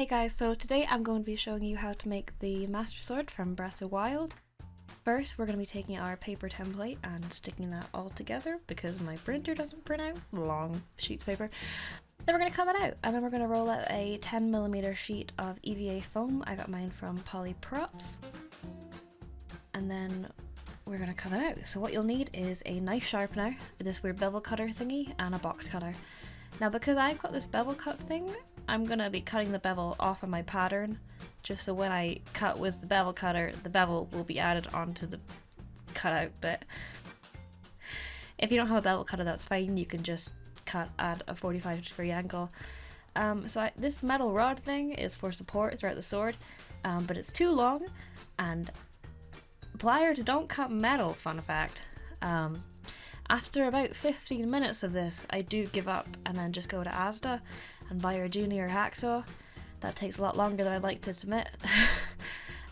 Hey guys, so today I'm going to be showing you how to make the Mastersword from Breath of the Wild. First, we're going to be taking our paper template and sticking that all together because my printer doesn't print out long sheets of paper. Then we're going to cut that out, and then we're going to roll out a 10mm sheet of EVA foam. I got mine from Polyprops. And then we're going to cut that out. So what you'll need is a knife sharpener, this weird bevel cutter thingy, and a box cutter. Now because I've got this bevel cut thing, I'm going to be cutting the bevel off of my pattern, just so when I cut with the bevel cutter, the bevel will be added onto the cutout bit. If you don't have a bevel cutter, that's fine, you can just cut at a 45-degree angle. This metal rod thing is for support throughout the sword, but it's too long, and pliers don't cut metal, fun fact. After about 15 minutes of this, I do give up and then just go to Asda and buy our junior hacksaw. That takes a lot longer than I'd like to admit.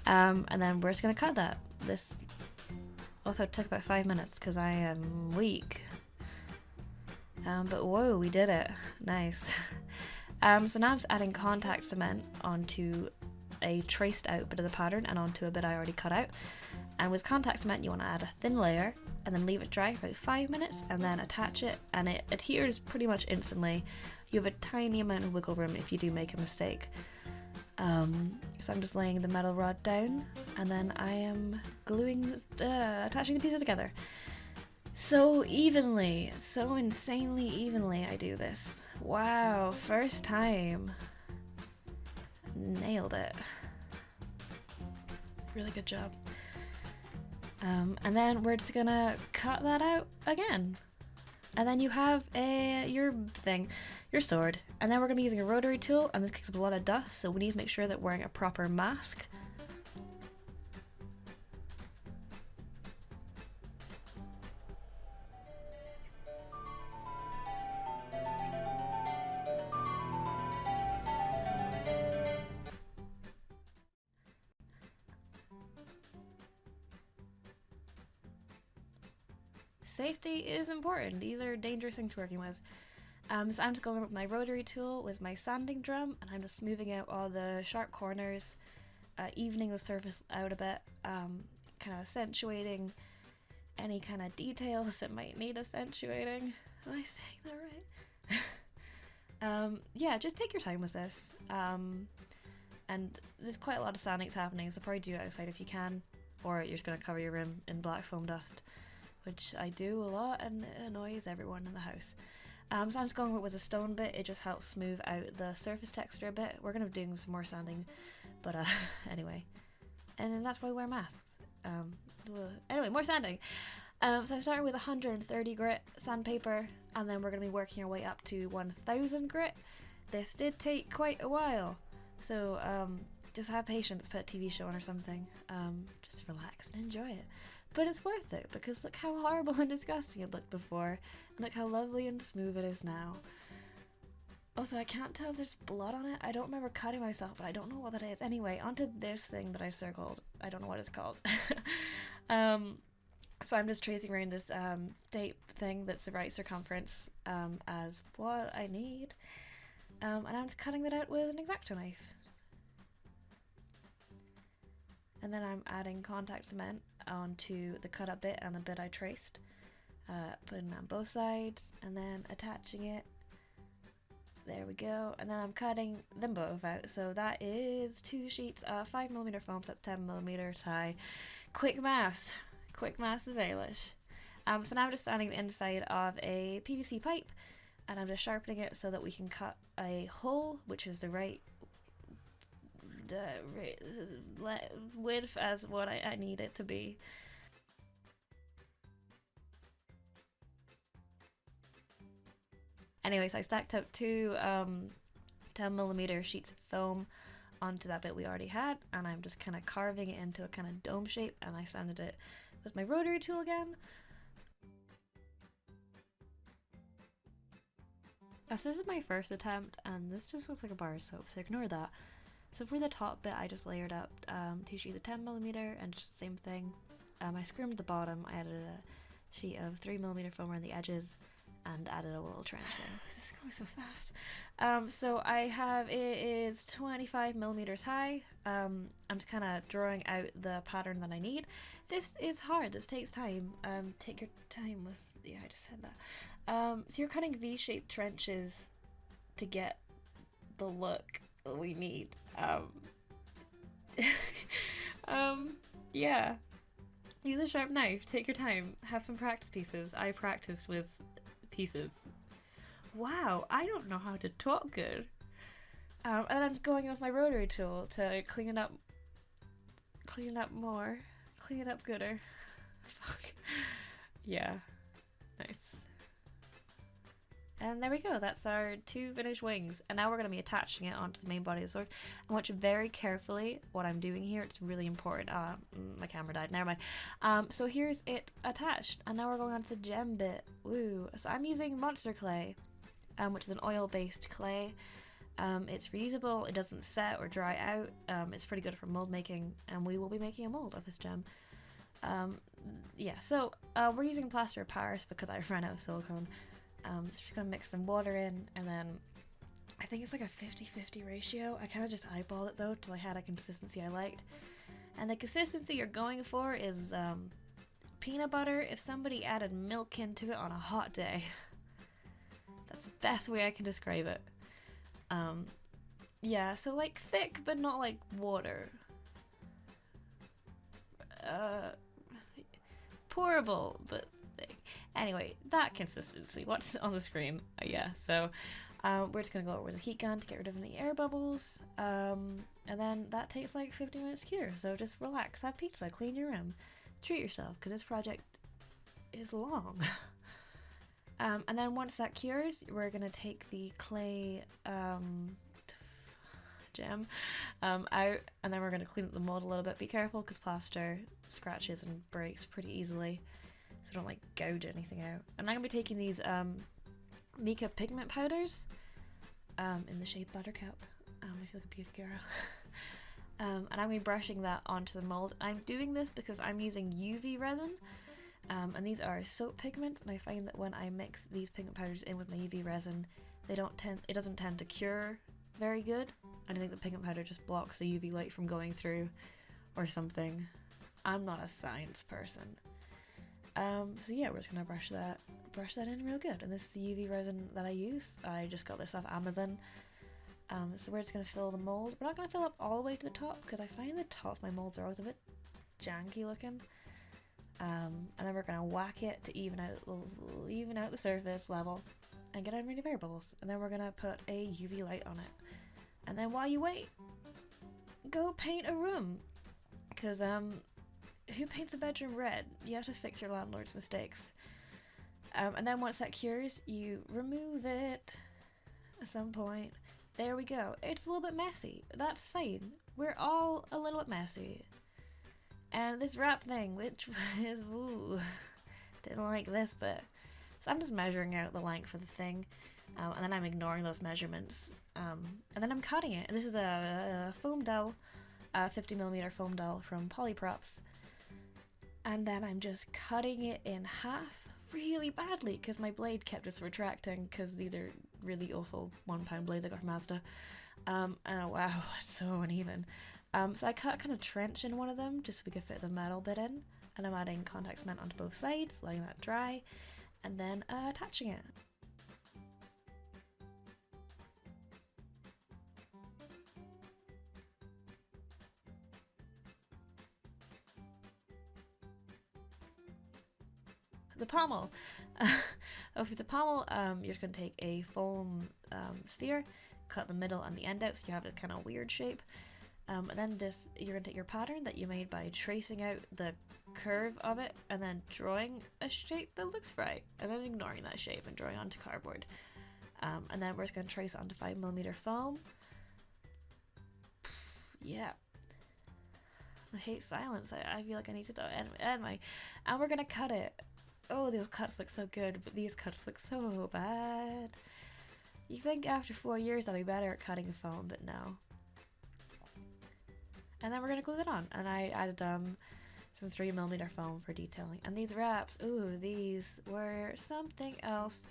And then we're just going to cut that. This also took about 5 minutes because I am weak. But whoa, we did it. Nice. So now I'm just adding contact cement onto a traced out bit of the pattern and onto a bit I already cut out. And with contact cement you want to add a thin layer and then leave it dry for about 5 minutes and then attach it, and it adheres pretty much instantly. You have a tiny amount of wiggle room if you do make a mistake. So I'm just laying the metal rod down and then I am attaching the pieces together. So evenly, so insanely evenly I do this. Wow, first time. Nailed it. Really good job. And then we're just gonna cut that out again. And then you have your sword. And then we're gonna be using a rotary tool, and this kicks up a lot of dust, so we need to make sure that we're wearing a proper mask. Safety is important. These are dangerous things working with. So I'm just going with my rotary tool with my sanding drum, and I'm just smoothing out all the sharp corners, evening the surface out a bit, kind of accentuating any kind of details that might need accentuating. Am I saying that right? Yeah, just take your time with this. And there's quite a lot of sandings happening, so probably do it outside if you can, or you're just going to cover your room in black foam dust, which I do a lot and it annoys everyone in the house. So I'm just going with a stone bit. It just helps smooth out the surface texture a bit. We're going to be doing some more sanding, but anyway. And then that's why we wear masks. Anyway, more sanding. So I'm starting with 130 grit sandpaper, and then we're going to be working our way up to 1000 grit. This did take quite a while, so just have patience, put a TV show on or something. Just relax and enjoy it. But it's worth it, because look how horrible and disgusting it looked before, and look how lovely and smooth it is now. Also, I can't tell if there's blood on it. I don't remember cutting myself, but I don't know what that is. Anyway, onto this thing that I circled. I don't know what it's called. So I'm just tracing around this tape thing that's the right circumference as what I need. And I'm just cutting that out with an X-Acto knife. And then I'm adding contact cement onto the cut up bit and the bit I traced, putting it on both sides and then attaching it. There we go. And then I'm cutting them both out. So that is 2 sheets of 5mm foam, so that's 10mm high. Quick maths. Quick maths is Eilish. So now I'm just standing the inside of a PVC pipe, and I'm just sharpening it so that we can cut a hole, which is the right width as what I need it to be. Anyway, so I stacked up 2 10mm sheets of foam onto that bit we already had, and I'm just kind of carving it into a kind of dome shape, and I sanded it with my rotary tool again. So this is my first attempt, and this just looks like a bar of soap, so ignore that. So for the top bit, I just layered up 2 sheets of 10mm and just the same thing. I scrimmed the bottom, I added a sheet of 3mm foam around the edges, and added a little trench thing. This is going so fast. So I have, it is 25 millimeters high. I'm just kind of drawing out the pattern that I need. This is hard, this takes time. Take your time with, yeah, I just said that. So you're cutting V-shaped trenches to get the look we need. Yeah. Use a sharp knife, take your time, have some practice pieces. I practiced with pieces. Wow, I don't know how to talk good. And I'm going with my rotary tool to clean it up more, clean it up gooder. Fuck. Yeah, nice. And there we go, that's our 2 finished wings. And now we're going to be attaching it onto the main body of the sword. And watch very carefully what I'm doing here, it's really important. My camera died, never mind. So here's it attached, and now we're going on to the gem bit. Woo. So I'm using monster clay, which is an oil-based clay. It's reusable, it doesn't set or dry out, it's pretty good for mold making, and we will be making a mold of this gem. Yeah, so we're using plaster of Paris because I ran out of silicone. So just gonna mix some water in, and then I think it's like a 50-50 ratio. I kind of just eyeballed it though till I had a consistency I liked. And the consistency you're going for is peanut butter if somebody added milk into it on a hot day. That's the best way I can describe it. Yeah, so like thick but not like water. Pourable but thick. Anyway, that consistency. What's on the screen? Yeah, so we're just gonna go over with a heat gun to get rid of any air bubbles. And then that takes like 50 minutes to cure. So just relax, have pizza, clean your room, treat yourself, because this project is long. And then once that cures, we're gonna take the clay gem out, and then we're gonna clean up the mold a little bit. Be careful because plaster scratches and breaks pretty easily, so don't like gouge anything out. And I'm gonna be taking these mica pigment powders in the shade Buttercup. I feel like a beauty girl. And I'm gonna be brushing that onto the mold. I'm doing this because I'm using UV resin. And these are soap pigments, and I find that when I mix these pigment powders in with my UV resin, it doesn't tend to cure very good. And I think the pigment powder just blocks the UV light from going through or something. I'm not a science person. So yeah, we're just gonna brush that in real good. And this is the UV resin that I use. I just got this off Amazon. So we're just gonna fill the mold. We're not gonna fill up all the way to the top because I find the top of my molds are always a bit janky looking. And then we're gonna whack it to even out the surface level and get any air bubbles. And then we're gonna put a UV light on it. And then while you wait, go paint a room. Cause who paints a bedroom red? You have to fix your landlord's mistakes. And then once that cures, you remove it at some point. There we go. It's a little bit messy. That's fine. We're all a little bit messy. And this wrap thing, which is, ooh, didn't like this bit. So I'm just measuring out the length of the thing, and then I'm ignoring those measurements, and then I'm cutting it. And this is a foam dowel, 50mm foam dowel from Polyprops. And then I'm just cutting it in half really badly because my blade kept just retracting because these are really awful £1 blades I got from Mazda. And wow, it's so uneven. So I cut kind of trench in one of them just so we could fit the metal bit in, and I'm adding contact cement onto both sides, letting that dry, and then attaching it. The pommel. For the pommel, you're just going to take a foam sphere, cut the middle and the end out so you have this kind of weird shape. And then you're going to take your pattern that you made by tracing out the curve of it and then drawing a shape that looks right, and then ignoring that shape and drawing onto cardboard. And then we're just going to trace onto 5mm foam. Yeah. I hate silence. I feel like I need to do it. Anyway, and we're going to cut it. Oh, those cuts look so good, but these cuts look so bad. You think after 4 years I'll be better at cutting a foam, but no. And then we're gonna glue it on, and I added some 3mm foam for detailing. And these wraps, ooh, these were something else.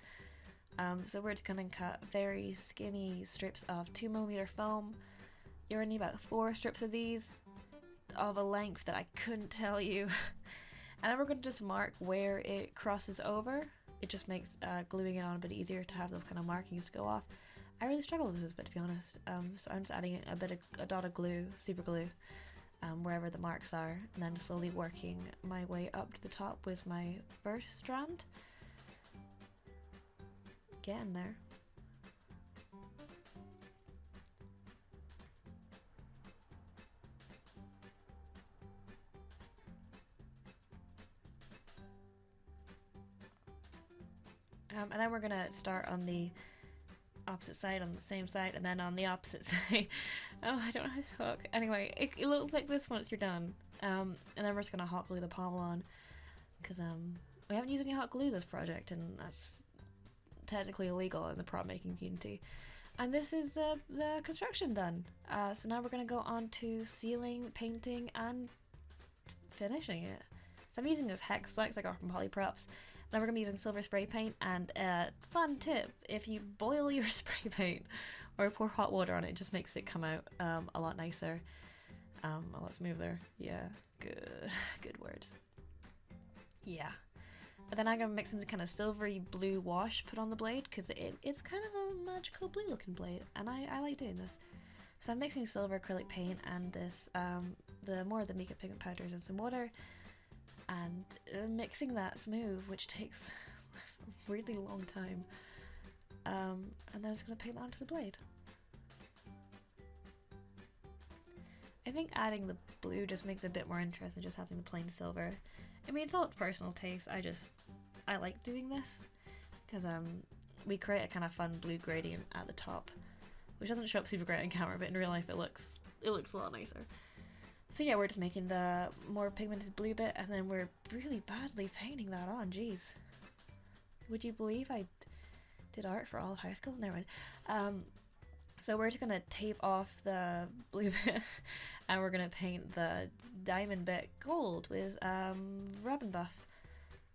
So we're just gonna cut very skinny strips of 2mm foam. You're gonna need about 4 strips of these, of a length that I couldn't tell you. And then we're gonna just mark where it crosses over. It just makes gluing it on a bit easier to have those kind of markings to go off. I really struggle with this bit, to be honest. So I'm just adding a dot of glue, super glue, wherever the marks are, and then slowly working my way up to the top with my first strand. Getting there. And then we're gonna start on the opposite side, on the same side, and then on the opposite side. Oh, I don't know how to talk. Anyway, it looks like this once you're done. And then we're just gonna hot glue the pommel on, because we haven't used any hot glue this project, and that's technically illegal in the prop making community. And this is the construction done. So now we're gonna go on to sealing, painting, and finishing it. So I'm using this hex flex I got from Polyprops. Now we're gonna be using silver spray paint, and fun tip, if you boil your spray paint or pour hot water on it, it just makes it come out a lot nicer, a lot smoother. Yeah, good words. Yeah. But then I'm gonna mix in the kind of silvery blue wash, put on the blade, because it's kind of a magical blue looking blade, and I like doing this. So I'm mixing silver acrylic paint and this, the more of the Mica pigment powders and some water, and mixing that smooth, which takes a really long time. And then I'm just going to paint that onto the blade. I think adding the blue just makes it a bit more interesting, just having the plain silver. I mean, it's all personal taste. I like doing this because we create a kind of fun blue gradient at the top, which doesn't show up super great on camera, but in real life it looks a lot nicer. So yeah, we're just making the more pigmented blue bit, and then we're really badly painting that on, jeez. Would you believe I did art for all of high school? Never mind. So we're just gonna tape off the blue bit, and we're gonna paint the diamond bit gold with Robin Buff.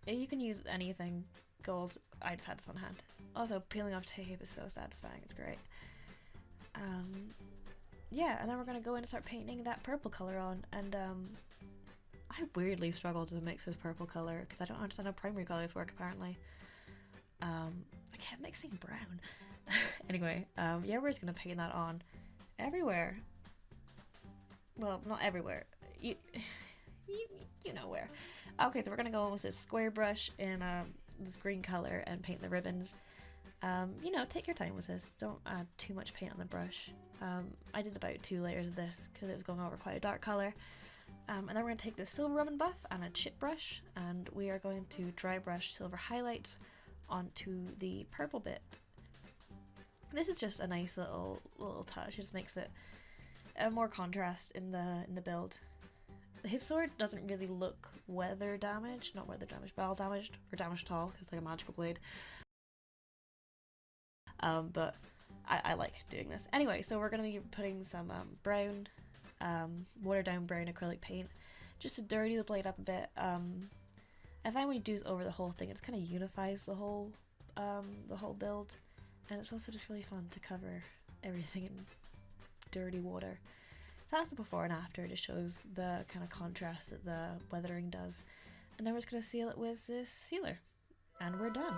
You can use anything gold, I just had this on hand. Also, peeling off tape is so satisfying, it's great. Yeah, and then we're gonna go in and start painting that purple color on, and I weirdly struggled to mix this purple color because I don't understand how primary colors work apparently. I kept mixing brown. Anyway, yeah, we're just gonna paint that on everywhere. Well, not everywhere. You know where. Okay, so we're gonna go in with this square brush in this green color and paint the ribbons. You know, take your time with this. Don't add too much paint on the brush. I did about 2 layers of this because it was going over quite a dark color. And then we're going to take the silver Robin Buff and a chip brush, and we are going to dry brush silver highlights onto the purple bit. This is just a nice little touch. It just makes it more contrast in the build. His sword doesn't really look weather damaged, not weather damaged, battle damaged, or damaged at all, because it's like a magical blade. But I like doing this. Anyway, so we're going to be putting some brown, watered down brown acrylic paint, just to dirty the blade up a bit. I find when you do this over the whole thing, it kind of unifies the whole build, and it's also just really fun to cover everything in dirty water. So that's the before and after. It just shows the kind of contrast that the weathering does. And now we're just going to seal it with this sealer, and we're done.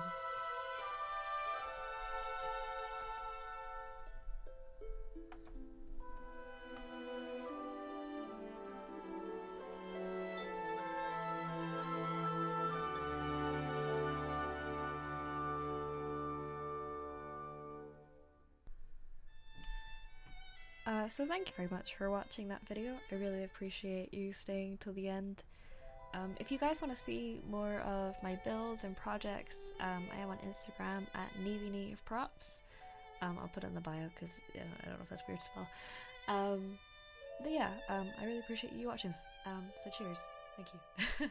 So thank you very much for watching that video. I really appreciate you staying till the end. If you guys want to see more of my builds and projects, I am on Instagram at NeevyNeeveProps. I'll put it in the bio because I don't know if that's weird to spell. But yeah, I really appreciate you watching this. So cheers. Thank you.